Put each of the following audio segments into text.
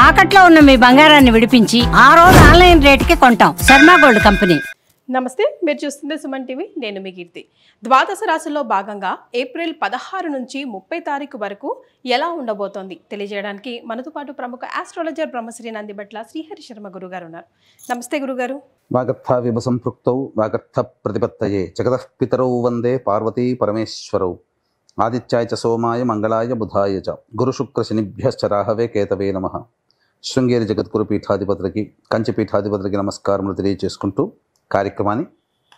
తాకట్లో ఉన్న మీ బంగారాన్ని విడిపించి ఆ రోజు ఆన్లైన్ రేటుకి కొంటాం. Sharma gold company. నమస్తే, మీరు చూస్తుంది సుమన్ టీవీ. నేను మీ కీర్తి. ద్వాదశ రాశుల్లో భాగంగా ఏప్రిల్ 16 నుంచి 30 తారీఖు వరకు ఎలా ఉండబోతోంది తెలియజేయడానికి మనతో పాటు ప్రముఖ ఆస్ట్రాలజర్ బ్రహ్మశ్రీ నందిబట్ల శ్రీహరి శర్మ గురుగారు ఉన్నారు. నమస్తే గురుగారు. వాగర్థ విభ సంపృక్తౌ వాగర్థ ప్రతిపత్తయే జగతః పితరౌ వందే పార్వతీ పరమేశ్వరౌ ఆదిత్యాయ చ సోమాయ మంగళాయ బుధాయ చ గురు శుక్ర శనిభ్యశ్చ రాహవే కేతవే నమః. శృంగేరి జగద్గురు పీఠాధిపతులకి కంచి పీఠాధిపతులకి నమస్కారములు తెలియజేసుకుంటూ కార్యక్రమాన్ని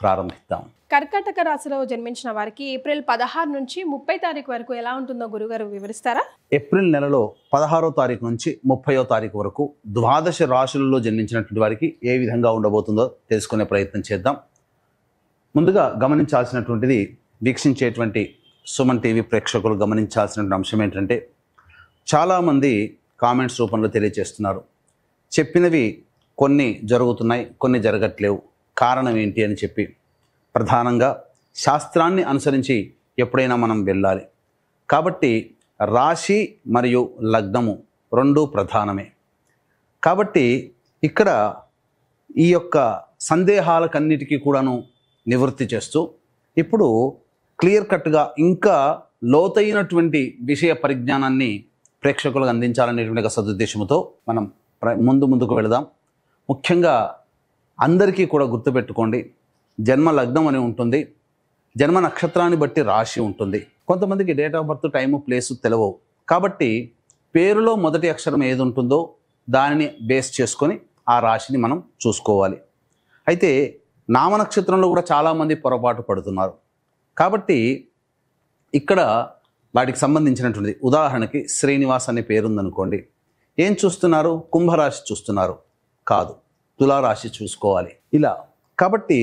ప్రారంభిద్దాం. కర్కాటక రాశిలో జన్మించిన వారికి ఏప్రిల్ 16 నుంచి 30 తారీఖు వరకు ఎలా ఉంటుందో గురుగారు వివరిస్తారా? ఏప్రిల్ నెలలో 16వ తారీఖు నుంచి 30వ తారీఖు వరకు ద్వాదశ రాశులలో జన్మించినటువంటి వారికి ఏ విధంగా ఉండబోతుందో తెలుసుకునే ప్రయత్నం చేద్దాం. ముందుగా గమనించాల్సినటువంటిది, వీక్షించేటువంటి సుమన్ టీవీ ప్రేక్షకులు గమనించాల్సినటువంటి అంశం ఏంటంటే, చాలామంది కామెంట్స్ రూపంలో తెలియజేస్తున్నారు, చెప్పినవి కొన్ని జరుగుతున్నాయి, కొన్ని జరగట్లేవు, కారణం ఏంటి అని చెప్పి. ప్రధానంగా శాస్త్రాన్ని అనుసరించి ఎప్పుడైనా మనం వెళ్ళాలి కాబట్టి రాశి మరియు లగ్నము రెండూ ప్రధానమే. కాబట్టి ఇక్కడ ఈ యొక్క సందేహాలకన్నిటికీ కూడాను నివృత్తి చేస్తూ ఇప్పుడు క్లియర్ కట్గా ఇంకా లోతైనటువంటి విషయ పరిజ్ఞానాన్ని ప్రేక్షకులకు అందించాలనేటువంటి సదుద్దేశంతో మనం ముందుకు వెళదాం. ముఖ్యంగా అందరికీ కూడా గుర్తుపెట్టుకోండి, జన్మ లగ్నం అని ఉంటుంది, జన్మ నక్షత్రాన్ని బట్టి రాశి ఉంటుంది. కొంతమందికి date of birth, time, place తెలవవు. కాబట్టి పేరులో మొదటి అక్షరం ఏది ఉంటుందో దానిని బేస్ చేసుకొని ఆ రాశిని మనం చూసుకోవాలి. అయితే నామ నక్షత్రంలో కూడా చాలామంది పొరపాటు పడుతున్నారు. కాబట్టి ఇక్కడ వాటికి సంబంధించినటువంటిది, ఉదాహరణకి శ్రీనివాస్ అనే పేరుందనుకోండి, ఏం చూస్తున్నారు? కుంభరాశి చూస్తున్నారు, కాదు, తులారాశి చూసుకోవాలి. ఇలా కాబట్టి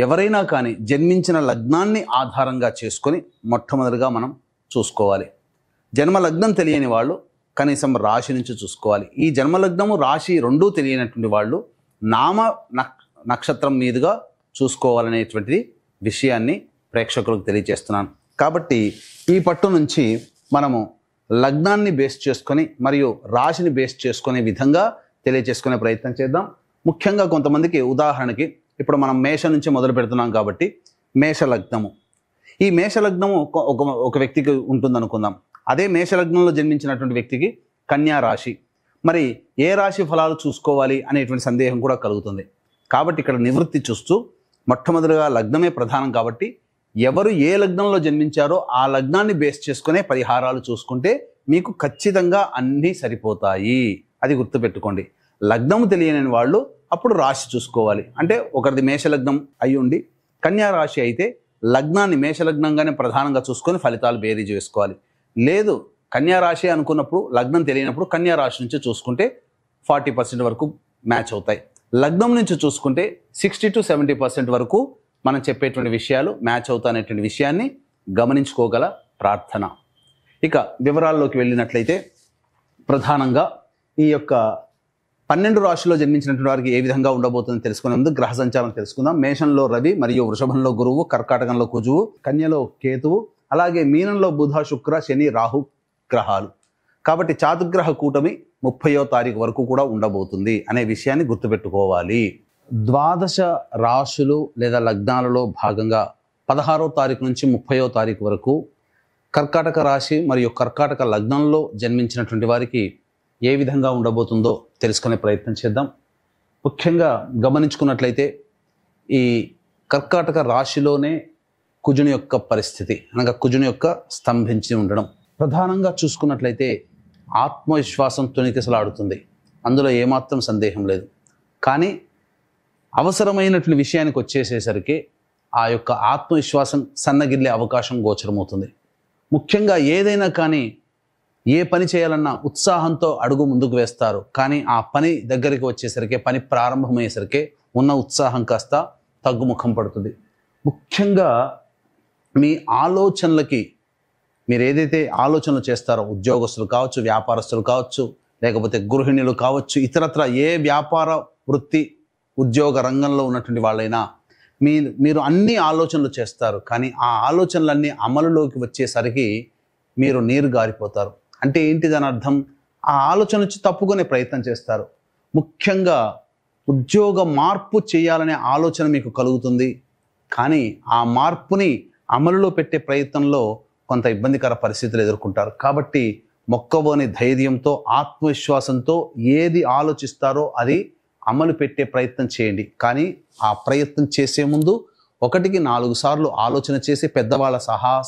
ఎవరైనా కానీ జన్మించిన లగ్నాన్ని ఆధారంగా చేసుకొని మొట్టమొదటిగా మనం చూసుకోవాలి. జన్మ లగ్నం తెలియని వాళ్ళు కనీసం రాశి నుంచి చూసుకోవాలి. ఈ జన్మలగ్నము రాశి రెండూ తెలియనటువంటి వాళ్ళు నామ నక్షత్రం మీదుగా చూసుకోవాలనేటువంటిది విషయాన్ని ప్రేక్షకులకు తెలియజేస్తున్నాను. కాబట్టి ఈ పట్టు నుంచి మనము లగ్నాన్ని బేస్ చేసుకొని మరియు రాశిని బేస్ చేసుకునే విధంగా తెలియజేసుకునే ప్రయత్నం చేద్దాం. ముఖ్యంగా కొంతమందికి, ఉదాహరణకి ఇప్పుడు మనం మేష నుంచి మొదలు పెడుతున్నాం కాబట్టి మేష లగ్నము, ఈ మేష లగ్నము ఒక వ్యక్తికి ఉంటుందనుకుందాం. అదే మేష లగ్నంలో జన్మించినటువంటి వ్యక్తికి కన్యా రాశి, మరి ఏ రాశి ఫలాలు చూసుకోవాలి అనేటువంటి సందేహం కూడా కలుగుతుంది. కాబట్టి ఇక్కడ నివృత్తి చూస్తూ మొట్టమొదటిగా లగ్నమే ప్రధానం కాబట్టి ఎవరు ఏ లగ్నంలో జన్మించారో ఆ లగ్నాన్ని బేస్ చేసుకునే పరిహారాలు చూసుకుంటే మీకు ఖచ్చితంగా అన్నీ సరిపోతాయి. అది గుర్తుపెట్టుకోండి. లగ్నము తెలియని వాళ్ళు అప్పుడు రాశి చూసుకోవాలి. అంటే ఒకరిది మేషలగ్నం అయి ఉండి కన్యా రాశి అయితే లగ్నాన్ని మేషలగ్నంగానే ప్రధానంగా చూసుకొని ఫలితాలు బేరీజ్ వేసుకోవాలి. లేదు కన్యా రాశి అనుకున్నప్పుడు లగ్నం తెలియనప్పుడు కన్యా రాశి నుంచి చూసుకుంటే 40% వరకు మ్యాచ్ అవుతాయి. లగ్నం నుంచి చూసుకుంటే 60 to 70% వరకు మనం చెప్పేటువంటి విషయాలు మ్యాచ్ అవుతాయనేటువంటి విషయాన్ని గమనించుకోగల ప్రార్థన. ఇక వివరాల్లోకి వెళ్ళినట్లయితే ప్రధానంగా ఈ యొక్క 12 రాశిలో జన్మించినటువంటి వారికి ఏ విధంగా ఉండబోతుందో తెలుసుకునే ముందు గ్రహ సంచారం తెలుసుకుందాం. మేషంలో రవి మరియు వృషభంలో గురువు, కర్కాటకంలో కుజువు, కన్యలో కేతువు, అలాగే మీనంలో బుధ, శుక్ర, శని, రాహు గ్రహాలు. కాబట్టి చాతుర్గ్రహ కూటమి 30వ తారీఖు వరకు కూడా ఉండబోతుంది అనే విషయాన్ని గుర్తుపెట్టుకోవాలి. ద్వాదశ రాశులు లేదా లగ్నాలలో భాగంగా 16వ తారీఖు నుంచి 30వ తారీఖు వరకు కర్కాటక రాశి మరియు కర్కాటక లగ్నంలో జన్మించినటువంటి వారికి ఏ విధంగా ఉండబోతుందో తెలుసుకునే ప్రయత్నం చేద్దాం. ముఖ్యంగా గమనించుకున్నట్లయితే ఈ కర్కాటక రాశిలోనే కుజుని యొక్క పరిస్థితి, అనగా కుజుని యొక్క స్తంభించి ఉండడం. ప్రధానంగా చూసుకున్నట్లయితే ఆత్మవిశ్వాసం తొణికిసలాడుతుంది, అందులో ఏమాత్రం సందేహం లేదు. కానీ అవసరమైనటువంటి విషయానికి వచ్చేసేసరికి ఆ యొక్క ఆత్మవిశ్వాసం సన్నగిల్లే అవకాశం గోచరమవుతుంది. ముఖ్యంగా ఏదైనా కానీ ఏ పని చేయాలన్నా ఉత్సాహంతో అడుగు ముందుకు వేస్తారు. కానీ ఆ పని దగ్గరికి వచ్చేసరికి, పని ప్రారంభమయ్యేసరికి ఉన్న ఉత్సాహం కాస్త తగ్గుముఖం పడుతుంది. ముఖ్యంగా మీ ఆలోచనలకి, మీరు ఏదైతే ఆలోచనలు చేస్తారో, ఉద్యోగస్తులు కావచ్చు, వ్యాపారస్తులు కావచ్చు, లేకపోతే గృహిణులు కావచ్చు, ఇతరత్ర ఏ వ్యాపార వృత్తి ఉద్యోగ రంగంలో ఉన్నటువంటి వాళ్ళైనా మీరు అన్ని ఆలోచనలు చేస్తారు. కానీ ఆ ఆలోచనలన్నీ అమలులోకి వచ్చేసరికి మీరు నీరు గారిపోతారు. అంటే ఏంటి దాని అర్థం? ఆ ఆలోచన నుంచి తప్పుకునే ప్రయత్నం చేస్తారు. ముఖ్యంగా ఉద్యోగ మార్పు చేయాలనే ఆలోచన మీకు కలుగుతుంది, కానీ ఆ మార్పుని అమలులో పెట్టే ప్రయత్నంలో కొంత ఇబ్బందికర పరిస్థితులు ఎదుర్కొంటారు. కాబట్టి మొక్కబోని ధైర్యంతో, ఆత్మవిశ్వాసంతో ఏది ఆలోచిస్తారో అది అమలు పెట్టే ప్రయత్నం చేయండి. కానీ ఆ ప్రయత్నం చేసే ముందు 1-4 సార్లు ఆలోచన చేసి పెద్దవాళ్ళ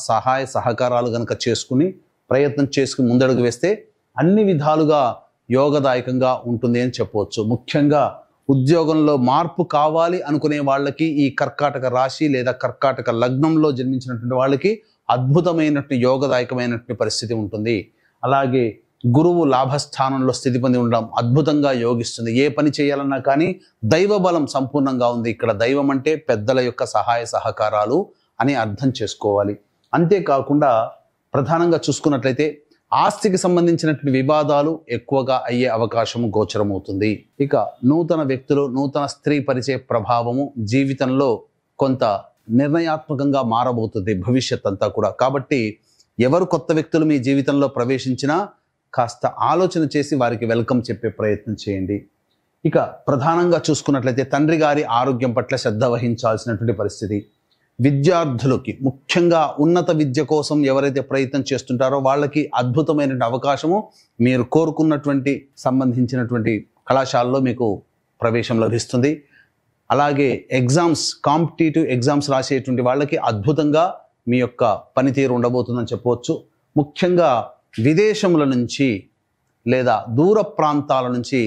సహాయ సహకారాలు కనుక చేసుకుని ప్రయత్నం చేసుకుని ముందడుగు వేస్తే అన్ని విధాలుగా యోగదాయకంగా ఉంటుంది అని చెప్పవచ్చు. ముఖ్యంగా ఉద్యోగంలో మార్పు కావాలి అనుకునే వాళ్ళకి ఈ కర్కాటక రాశి లేదా కర్కాటక లగ్నంలో జన్మించినటువంటి వాళ్ళకి అద్భుతమైనటువంటి యోగదాయకమైనటువంటి పరిస్థితి ఉంటుంది. అలాగే గురువు లాభస్థానంలో స్థితి పొంది ఉండడం అద్భుతంగా యోగిస్తుంది. ఏ పని చేయాలన్నా కానీ దైవ బలం సంపూర్ణంగా ఉంది. ఇక్కడ దైవం అంటే పెద్దల యొక్క సహాయ సహకారాలు అని అర్థం చేసుకోవాలి. అంతేకాకుండా ప్రధానంగా చూసుకున్నట్లయితే ఆస్తికి సంబంధించినటువంటి వివాదాలు ఎక్కువగా అయ్యే అవకాశము గోచరమవుతుంది. ఇక నూతన వ్యక్తులు, నూతన స్త్రీ పరిచయ ప్రభావము జీవితంలో కొంత నిర్ణయాత్మకంగా మారబోతుంది భవిష్యత్ అంతా కూడా. కాబట్టి ఎవరు కొత్త వ్యక్తులు మీ జీవితంలో ప్రవేశించినా కాస్త ఆలోచన చేసి వారికి వెల్కమ్ చెప్పే ప్రయత్నం చేయండి. ఇక ప్రధానంగా చూసుకున్నట్లయితే తండ్రి గారి ఆరోగ్యం పట్ల శ్రద్ధ వహించాల్సినటువంటి పరిస్థితి. విద్యార్థులకి ముఖ్యంగా ఉన్నత విద్య కోసం ఎవరైతే ప్రయత్నం చేస్తుంటారో వాళ్ళకి అద్భుతమైనటువంటి అవకాశము, మీరు కోరుకున్నటువంటి సంబంధించినటువంటి కళాశాలలో మీకు ప్రవేశం లభిస్తుంది. అలాగే కాంపిటేటివ్ ఎగ్జామ్స్ రాసేటువంటి వాళ్ళకి అద్భుతంగా మీ యొక్క పనితీరు ఉండబోతుందని చెప్పవచ్చు. ముఖ్యంగా విదేశముల నుంచి లేదా దూర ప్రాంతాల నుంచి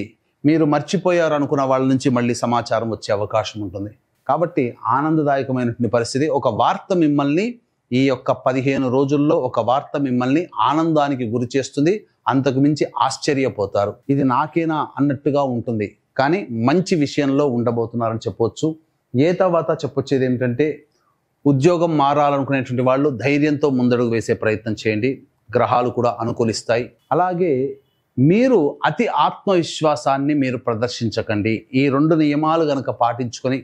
మీరు మర్చిపోయారు అనుకున్న వాళ్ళ నుంచి మళ్ళీ సమాచారం వచ్చే అవకాశం ఉంటుంది. కాబట్టి ఆనందదాయకమైనటువంటి పరిస్థితి. ఒక వార్త మిమ్మల్ని ఈ యొక్క 15 రోజుల్లో ఒక వార్త మిమ్మల్ని ఆనందానికి గురి చేస్తుంది. అంతకు మించి ఆశ్చర్యపోతారు. ఇది నాకేనా అన్నట్టుగా ఉంటుంది, కానీ మంచి విషయంలో ఉండబోతున్నారని చెప్పవచ్చు. తర్వాత చెప్పొచ్చేది ఏమిటంటే ఉద్యోగం మారాలనుకునేటువంటి వాళ్ళు ధైర్యంతో ముందడుగు వేసే ప్రయత్నం చేయండి. గ్రహాలు కూడా అనుకూలిస్తాయి. అలాగే మీరు అతి ఆత్మవిశ్వాసాన్ని మీరు ప్రదర్శించకండి. ఈ 2 నియమాలు గనక పాటించుకొని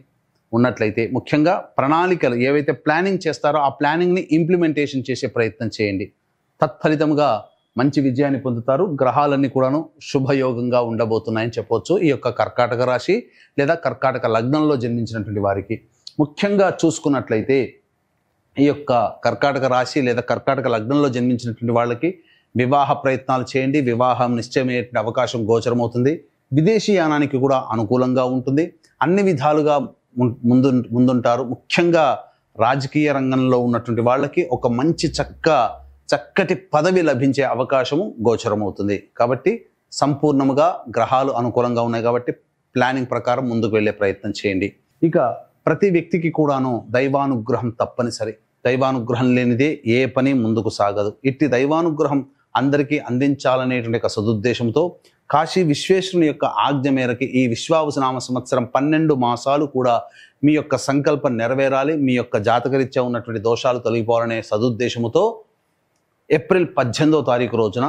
ఉన్నట్లయితే, ముఖ్యంగా ప్రణాళికలు ఏవైతే ప్లానింగ్ చేస్తారో ఆ ప్లానింగ్ని ఇంప్లిమెంటేషన్ చేసే ప్రయత్నం చేయండి. తత్ఫలితంగా మంచి విజయాన్ని పొందుతారు. గ్రహాలన్నీ కూడాను శుభయోగంగా ఉండబోతున్నాయని చెప్పవచ్చు ఈ యొక్క కర్కాటక రాశి లేదా కర్కాటక లగ్నంలో జన్మించినటువంటి వారికి. ముఖ్యంగా చూసుకున్నట్లయితే ఈ యొక్క కర్కాటక రాశి లేదా కర్కాటక లగ్నంలో జన్మించినటువంటి వాళ్ళకి వివాహ ప్రయత్నాలు చేయండి. వివాహం నిశ్చయమయ్యే అవకాశం గోచరమవుతుంది. విదేశీయానానికి కూడా అనుకూలంగా ఉంటుంది. అన్ని విధాలుగా ముందుంటారు. ముఖ్యంగా రాజకీయ రంగంలో ఉన్నటువంటి వాళ్ళకి ఒక మంచి చక్కటి పదవి లభించే అవకాశము గోచరమవుతుంది. కాబట్టి సంపూర్ణముగా గ్రహాలు అనుకూలంగా ఉన్నాయి కాబట్టి ప్లానింగ్ ప్రకారం ముందుకు వెళ్ళే ప్రయత్నం చేయండి. ఇక ప్రతి వ్యక్తికి కూడాను దైవానుగ్రహం తప్పనిసరి. దైవానుగ్రహం లేనిదే ఏ పని ముందుకు సాగదు. ఇట్టి దైవానుగ్రహం అందరికీ అందించాలనేటువంటి ఒక సదుద్దేశంతో కాశీ విశ్వేశ్వరుని యొక్క ఆజ్ఞ మేరకి ఈ విశ్వావసునామ సంవత్సరం 12 మాసాలు కూడా మీ యొక్క సంకల్పం నెరవేరాలి, మీ యొక్క జాతకరీత్యా ఉన్నటువంటి దోషాలు తొలగిపోవాలనే సదుద్దేశముతో ఏప్రిల్ 18వ తారీఖు రోజున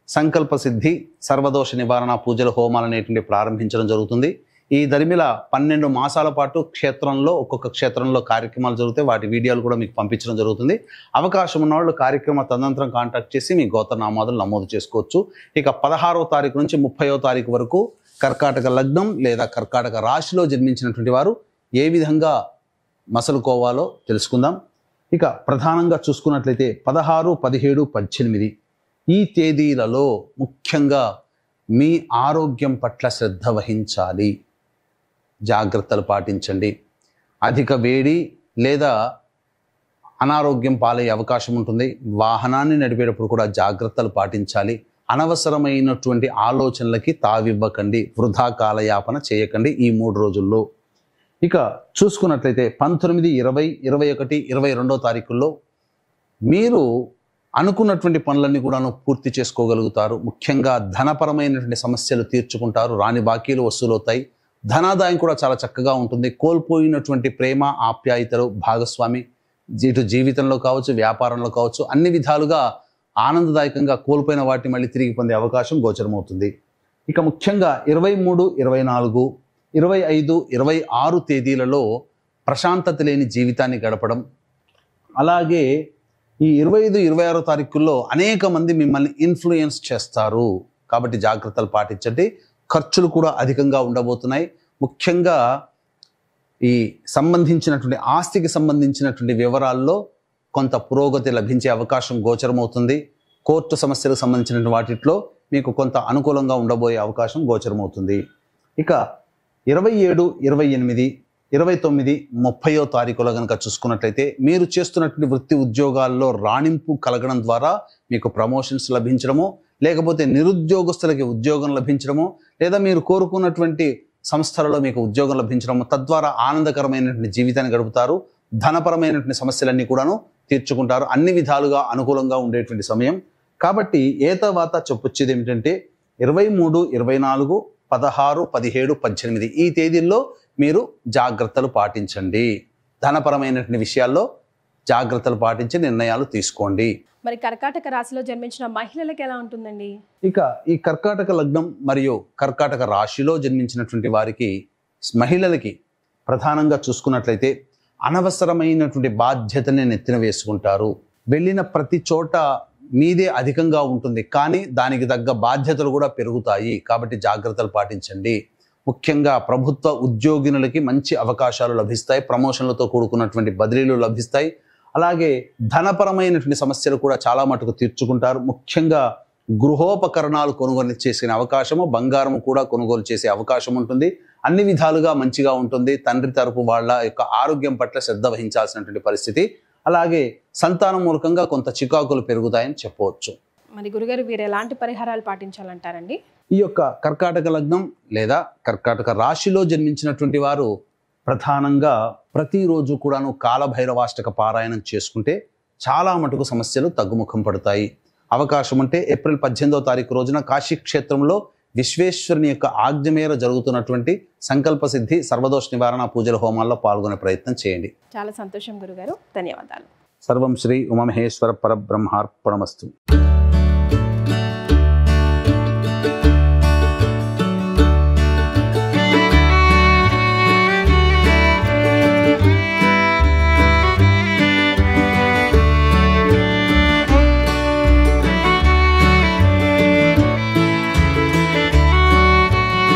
సంకల్ప సిద్ధి సర్వదోష నివారణ పూజల హోమాలు అనేటువంటి ప్రారంభించడం జరుగుతుంది. ఈ దరిమిల 12 మాసాల పాటు క్షేత్రంలో ఒక్కొక్క క్షేత్రంలో కార్యక్రమాలు జరుగుతాయి. వాటి వీడియోలు కూడా మీకు పంపించడం జరుగుతుంది. అవకాశం ఉన్న వాళ్ళు కార్యక్రమ తదనంతరం కాంటాక్ట్ చేసి మీ గోత్రనామాదులు నమోదు చేసుకోవచ్చు. ఇక 16వ తారీఖు నుంచి 30వ తారీఖు వరకు కర్కాటక లగ్నం లేదా కర్కాటక రాశిలో జన్మించినటువంటి వారు ఏ విధంగా మసలుకోవాలో తెలుసుకుందాం. ఇక ప్రధానంగా చూసుకున్నట్లయితే 16, 17, 18 ఈ తేదీలలో ముఖ్యంగా మీ ఆరోగ్యం పట్ల శ్రద్ధ వహించాలి. జాగ్రత్తలు పాటించండి. అధిక వేడి లేదా అనారోగ్యం పాలయ్యే అవకాశం ఉంటుంది. వాహనాన్ని నడిపేటప్పుడు కూడా జాగ్రత్తలు పాటించాలి. అనవసరమైనటువంటి ఆలోచనలకి తావివ్వకండి. వృధా కాలయాపన చేయకండి ఈ 3 రోజుల్లో. ఇక చూసుకున్నట్లయితే 19, 20, 21, 22 తారీఖుల్లో మీరు అనుకున్నటువంటి పనులన్నీ కూడాను పూర్తి చేసుకోగలుగుతారు. ముఖ్యంగా ధనపరమైనటువంటి సమస్యలు తీర్చుకుంటారు. రాని బాకీలు వసూలవుతాయి. ధనాదాయం కూడా చాలా చక్కగా ఉంటుంది. కోల్పోయినటువంటి ప్రేమ ఆప్యాయతలు భాగస్వామి ఇటు జీవితంలో కావచ్చు, వ్యాపారంలో కావచ్చు, అన్ని విధాలుగా ఆనందదాయకంగా కోల్పోయిన వాటిని మళ్ళీ తిరిగి పొందే అవకాశం గోచరమవుతుంది. ఇక ముఖ్యంగా 23, 24, 25, 26 తేదీలలో ప్రశాంతత లేని జీవితాన్ని గడపడం, అలాగే ఈ 25, 26 తారీఖుల్లో అనేక మంది మిమ్మల్ని ఇన్ఫ్లుయెన్స్ చేస్తారు. కాబట్టి జాగ్రత్తలు పాటించండి. ఖర్చులు కూడా అధికంగా ఉండబోతున్నాయి. ముఖ్యంగా ఈ సంబంధించినటువంటి ఆస్తికి సంబంధించినటువంటి వివరాల్లో కొంత పురోగతి లభించే అవకాశం గోచరమవుతుంది. కోర్టు సమస్యలకు సంబంధించిన వాటిలో మీకు కొంత అనుకూలంగా ఉండబోయే అవకాశం గోచరమవుతుంది. ఇక 27, 28, 29, 30వ తారీఖులో కనుక చూసుకున్నట్లయితే మీరు చేస్తున్నటువంటి వృత్తి ఉద్యోగాల్లో రాణింపు కలగడం ద్వారా మీకు ప్రమోషన్స్ లభించడము, లేకపోతే నిరుద్యోగస్తులకి ఉద్యోగం లభించడము, లేదా మీరు కోరుకున్నటువంటి సంస్థలలో మీకు ఉద్యోగం లభించడము, తద్వారా ఆనందకరమైనటువంటి జీవితాన్ని గడుపుతారు. ధనపరమైనటువంటి సమస్యలన్నీ కూడాను తీర్చుకుంటారు. అన్ని విధాలుగా అనుకూలంగా ఉండేటువంటి సమయం. కాబట్టి ఏతవాత చెప్పొచ్చేది ఏమిటంటే 23, 24, 16, 17, 18 ఈ తేదీల్లో మీరు జాగ్రత్తలు పాటించండి. ధనపరమైనటువంటి విషయాల్లో జాగ్రత్తలు పాటించి నిర్ణయాలు తీసుకోండి. మరి కర్కాటక రాశిలో జన్మించిన మహిళలకు ఎలా ఉంటుందండి? ఇక ఈ కర్కాటక లగ్నం మరియు కర్కాటక రాశిలో జన్మించినటువంటి వారికి, మహిళలకి ప్రధానంగా చూసుకున్నట్లయితే అనవసరమైనటువంటి బాధ్యతని నెత్తిన వేసుకుంటారు. వెళ్ళిన ప్రతి చోట మీదే అధికంగా ఉంటుంది, కానీ దానికి తగ్గ బాధ్యతలు కూడా పెరుగుతాయి. కాబట్టి జాగ్రత్తలు పాటించండి. ముఖ్యంగా ప్రభుత్వ ఉద్యోగినులకి మంచి అవకాశాలు లభిస్తాయి. ప్రమోషన్లతో కూడుకున్నటువంటి బదిలీలు లభిస్తాయి. అలాగే ధనపరమైనటువంటి సమస్యలు కూడా చాలా మటుకు తీర్చుకుంటారు. ముఖ్యంగా గృహోపకరణాలు కొనుగోలు చేసే అవకాశము, బంగారం కూడా కొనుగోలు చేసే అవకాశం ఉంటుంది. అన్ని విధాలుగా మంచిగా ఉంటుంది. తండ్రి తరపు వాళ్ళ యొక్క ఆరోగ్యం పట్ల శ్రద్ధ వహించాల్సినటువంటి పరిస్థితి. అలాగే సంతానం మూలకంగా కొంత చికాకులు పెరుగుతాయని చెప్పవచ్చు. మరి గురుగారు వీరు ఎలాంటి పరిహారాలు పాటించాలంటారండి? ఈ యొక్క కర్కాటక లగ్నం లేదా కర్కాటక రాశిలో జన్మించినటువంటి వారు ప్రధానంగా ప్రతిరోజు కూడాను కాలభైరవాష్టక పారాయణం చేసుకుంటే చాలా మటుకు సమస్యలు తగ్గుముఖం పడతాయి. అవకాశం ఉంటే ఏప్రిల్ 18వ తారీఖు రోజున కాశీ క్షేత్రంలో విశ్వేశ్వరుని యొక్క ఆజ్ఞ మేర జరుగుతున్నటువంటి సంకల్ప సిద్ధి సర్వదోష నివారణ పూజల హోమాల్లో పాల్గొనే ప్రయత్నం చేయండి. చాలా సంతోషం గురుగారు, ధన్యవాదాలు. సర్వం శ్రీ ఉమామహేశ్వర పరబ్రహ్మార్పణమస్తు.